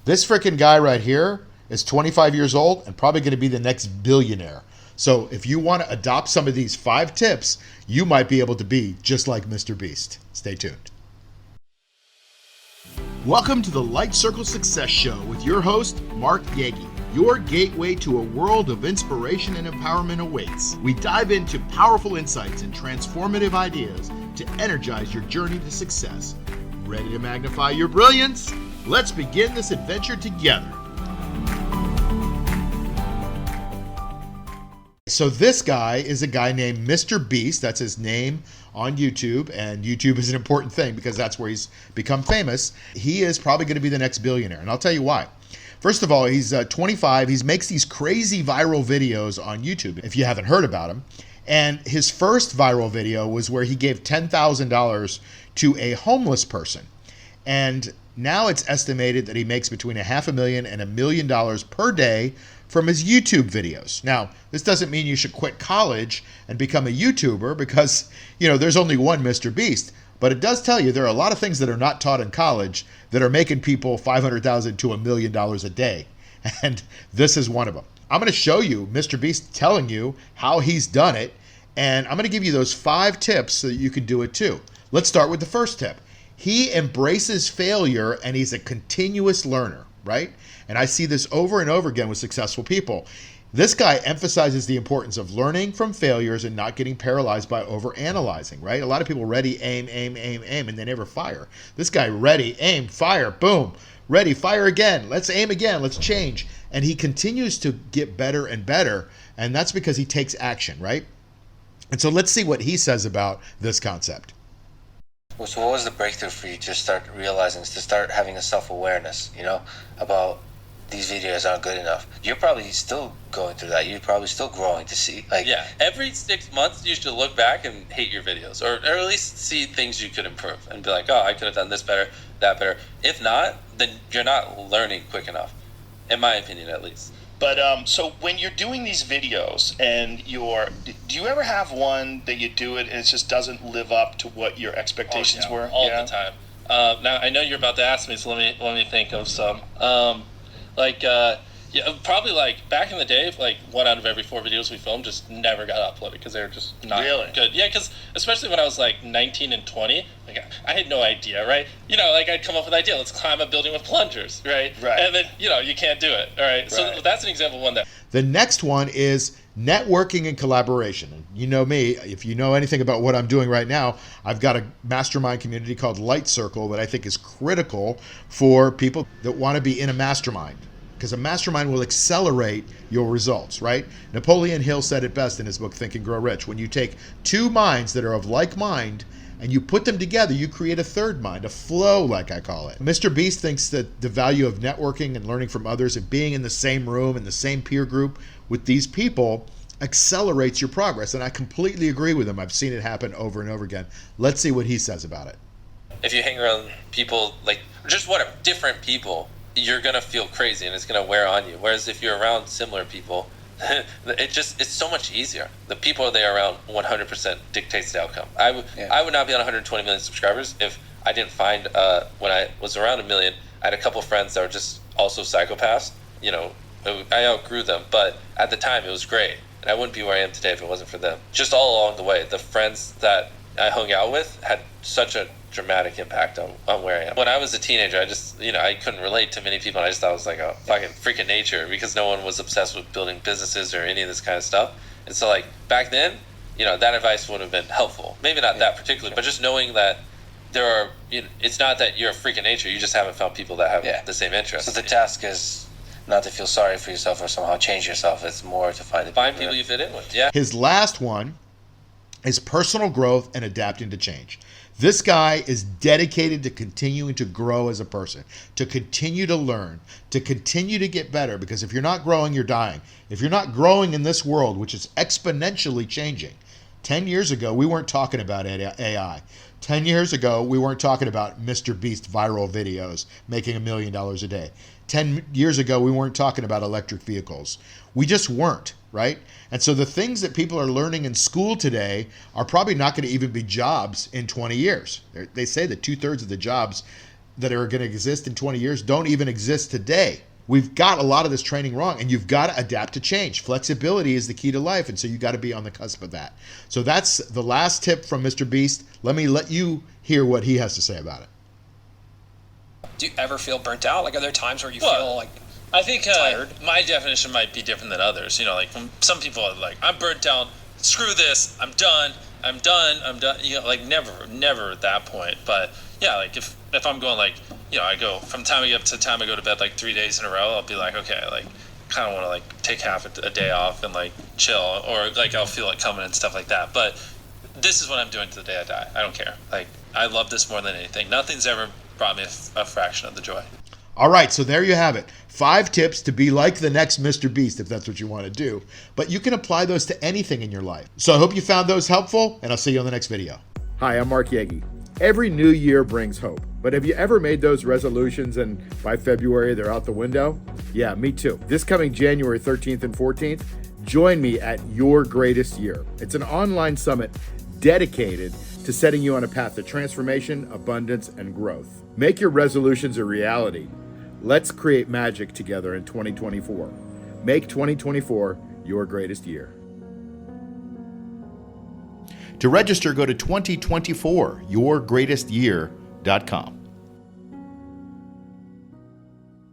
This freaking guy right here is 25 years old and probably going to be the next billionaire. So if you want to adopt some of these 5 tips, you might be able to be just like MrBeast. Stay tuned. Welcome to the Light Circle Success Show with your host, Mark Yegge. Your gateway to a world of inspiration and empowerment awaits. We dive into powerful insights and transformative ideas to energize your journey to success. Ready to magnify your brilliance? Let's begin this adventure together. So this guy is a guy named MrBeast. That's his name on YouTube, and YouTube is an important thing because that's where he's become famous. He is probably going to be the next billionaire, and I'll tell you why. First of all, he's 25. He makes these crazy viral videos on YouTube, if you haven't heard about him. And his first viral video was where he gave $10,000 to a homeless person. And now it's estimated that he makes between $500,000 and $1 million per day from his YouTube videos. Now, this doesn't mean you should quit college and become a YouTuber because, there's only one MrBeast. But it does tell you there are a lot of things that are not taught in college that are making people $500,000 to $1 million a day. And this is one of them. I'm going to show you MrBeast telling you how he's done it. And I'm going to give you those 5 tips so that you can do it too. Let's start with the first tip. He embraces failure and he's a continuous learner, right? And I see this over and over again with successful people. This guy emphasizes the importance of learning from failures and not getting paralyzed by overanalyzing, right? A lot of people ready, aim, and they never fire. This guy ready, aim, fire, boom. Ready, fire again. Let's aim again. Let's change. And he continues to get better and better. And that's because he takes action, right? And so let's see what he says about this concept. So what was the breakthrough for you to start realizing, to start having a self-awareness, about these videos aren't good enough? You're probably still going through that. You're probably still growing to see. Every 6 months you should look back and hate your videos, or at least see things you could improve and be like, oh, I could have done this better, that better. If not, then you're not learning quick enough, in my opinion at least. But so when you're doing these videos and do you ever have one that you do it and it just doesn't live up to what your expectations were? All the time. Now I know you're about to ask me, so let me think of some. Probably back in the day, 1 out of every 4 videos we filmed just never got uploaded because they were just not good. Yeah, because especially when I was 19 and 20, I had no idea, right? I'd come up with an idea, let's climb a building with plungers, right? Right. And then, you can't do it, all right? Right. So that's an example of one that. The next one is networking and collaboration. And you know me, if you know anything about what I'm doing right now, I've got a mastermind community called Light Circle that I think is critical for people that want to be in a mastermind. Because a mastermind will accelerate your results, right? Napoleon Hill said it best in his book, Think and Grow Rich. When you take 2 minds that are of like mind and you put them together, you create a third mind, a flow, like I call it. MrBeast thinks that the value of networking and learning from others and being in the same room, in the same peer group with these people accelerates your progress. And I completely agree with him. I've seen it happen over and over again. Let's see what he says about it. If you hang around people, different people, you're going to feel crazy and it's going to wear on you. Whereas if you're around similar people, it's so much easier. The people they are around 100% dictates the outcome. I would not be on 120 million subscribers if I didn't find, when I was around 1 million, I had a couple friends that were just also psychopaths. I outgrew them, but at the time it was great. And I wouldn't be where I am today if it wasn't for them. Just all along the way, the friends that I hung out with had such a dramatic impact on where I am. When I was a teenager, I just, I couldn't relate to many people. I just thought it was like a fucking freak of nature because no one was obsessed with building businesses or any of this kind of stuff. And so back then, that advice would have been helpful. Maybe not that particularly, but just knowing that there are, it's not that you're a freak of nature. You just haven't found people that have the same interests. So the task is not to feel sorry for yourself or somehow change yourself. It's more to find people you fit in with. Yeah. His last one is personal growth and adapting to change. This guy is dedicated to continuing to grow as a person, to continue to learn, to continue to get better, because if you're not growing, you're dying. If you're not growing in this world, which is exponentially changing, 10 years ago, we weren't talking about AI. 10 years ago, we weren't talking about MrBeast viral videos making $1 million a day. 10 years ago, we weren't talking about electric vehicles. We just weren't, right? And so the things that people are learning in school today are probably not going to even be jobs in 20 years. They say that 2/3 of the jobs that are going to exist in 20 years don't even exist today. We've got a lot of this training wrong, and you've got to adapt to change. Flexibility is the key to life, and so you got to be on the cusp of that. So that's the last tip from MrBeast. Let you hear what he has to say about it. Do you ever feel burnt out? Like, are there times where you feel like I think tired? my definition might be different than others. You know, like some people are like, I'm burnt out. Screw this. I'm done. You know, like never at that point. But yeah, like if I'm going like, you know, I go from time I get up to time I go to bed like 3 days in a row, I'll be like, okay, like kind of want to like take half a day off and like chill, or like I'll feel it coming and stuff like that. But this is what I'm doing to the day I die. I don't care. Like I love this more than anything. Nothing's ever brought me a fraction of the joy. All right, so there you have it. 5 tips to be like the next MrBeast, if that's what you want to do. But you can apply those to anything in your life. So I hope you found those helpful, and I'll see you on the next video. Hi, I'm Mark Yegge. Every new year brings hope, but have you ever made those resolutions and by February they're out the window? Yeah, me too. This coming January 13th and 14th, join me at Your Greatest Year. It's an online summit dedicated to setting you on a path to transformation, abundance, and growth. Make your resolutions a reality. Let's create magic together in 2024. Make 2024 your greatest year. To register, go to 2024yourgreatestyear.com.